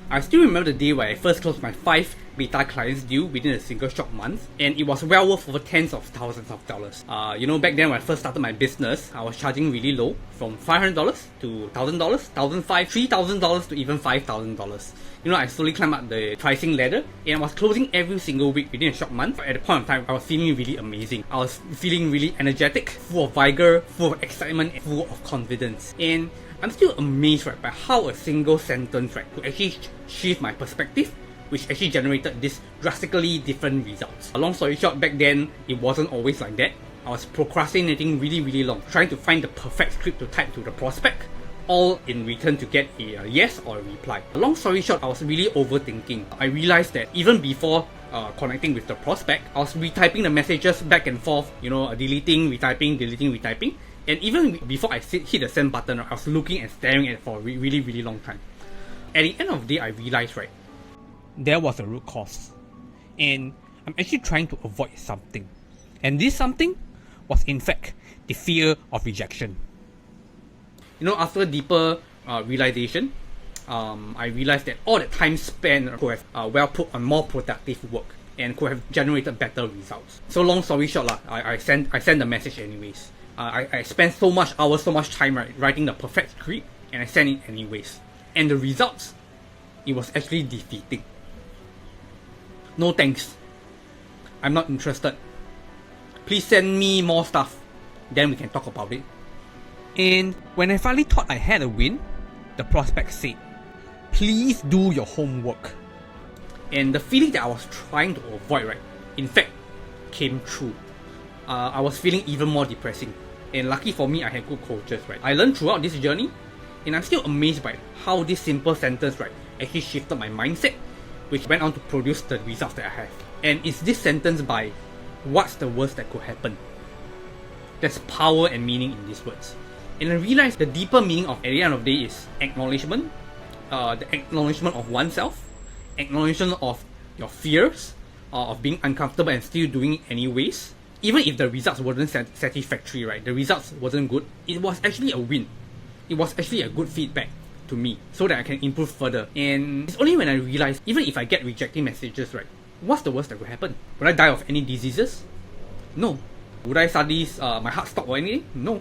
I still remember the day where I first closed my 5 beta clients deal within a single short month, and it was well worth over tens of thousands of dollars. Back then when I first started my business, I was charging really low, from $500 to $1,000, $1,500, $3,000 to even $5,000. I slowly climbed up the pricing ladder, and I was closing every single week within a short month. At the point of time, I was feeling really amazing. I was feeling really energetic, full of vigor, full of excitement, and full of confidence. And I'm still amazed, by how a single sentence, could actually shift my perspective, which actually generated this drastically different results. Long story short, back then, it wasn't always like that. I was procrastinating really long, trying to find the perfect script to type to the prospect, all in return to get a yes or a reply. Long story short, I was really overthinking. I realized that even before connecting with the prospect, I was retyping the messages back and forth, deleting, retyping. And even before I hit the send button, I was looking and staring at it for a really long time. At the end of the day, I realized, there was a root cause. And I'm actually trying to avoid something. And this something was in fact the fear of rejection. After deeper realization, I realized that all the time spent could have well put on more productive work and could have generated better results. So long story short, I sent the message anyways. I spent so much hours, so much time writing the perfect script, and I sent it anyways. And the results, it was actually defeating. No thanks. I'm not interested. Please send me more stuff. Then we can talk about it. And when I finally thought I had a win, the prospect said, please do your homework. And the feeling that I was trying to avoid, in fact, came true. I was feeling even more depressing. And lucky for me, I had good coaches, I learned throughout this journey, and I'm still amazed by how this simple sentence, actually shifted my mindset, which went on to produce the results that I have. And it's this sentence by, what's the worst that could happen? There's power and meaning in these words. And I realized the deeper meaning of at the end of the day is acknowledgement, the acknowledgement of oneself, acknowledgement of your fears, of being uncomfortable and still doing it anyways. Even if the results wasn't satisfactory, the results wasn't good, it was actually a win. It was actually a good feedback to me so that I can improve further. And it's only when I realized, even if I get rejecting messages, what's the worst that could happen? Would I die of any diseases? No. Would I suddenly, my heart stop or anything? No.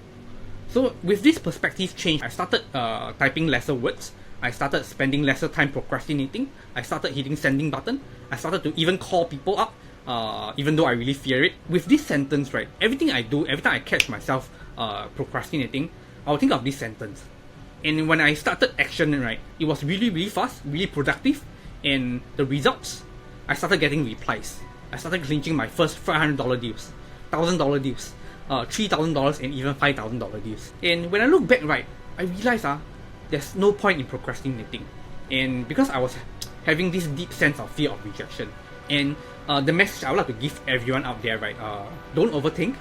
So with this perspective change, I started typing lesser words. I started spending lesser time procrastinating. I started hitting sending button. I started to even call people up, even though I really fear it. With this sentence, everything I do, every time I catch myself procrastinating, I'll think of this sentence. And when I started action, it was really fast, really productive, and the results, I started getting replies. I started clinching my first $500 deals, $1,000 deals, $3,000 and even $5,000 deals. And when I look back, I realized there's no point in procrastinating. And because I was having this deep sense of fear of rejection. And the message I would like to give everyone out there, don't overthink.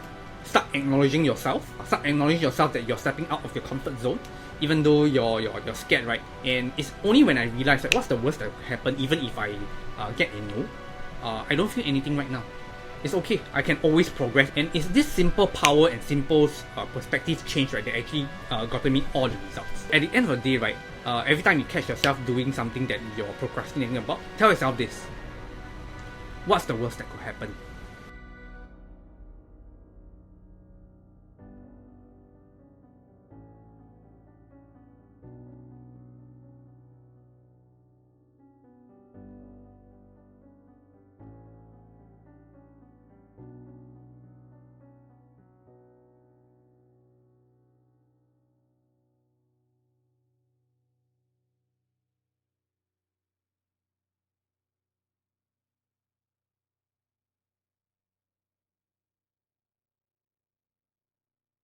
Start acknowledging yourself. Start acknowledging yourself that you're stepping out of your comfort zone, even though you're scared, And it's only when I realize what's the worst that could happen, even if I get a no. I don't feel anything right now. It's okay. I can always progress. And it's this simple power and simple perspective change, that actually got me all the results. At the end of the day, every time you catch yourself doing something that you're procrastinating about, tell yourself this: what's the worst that could happen?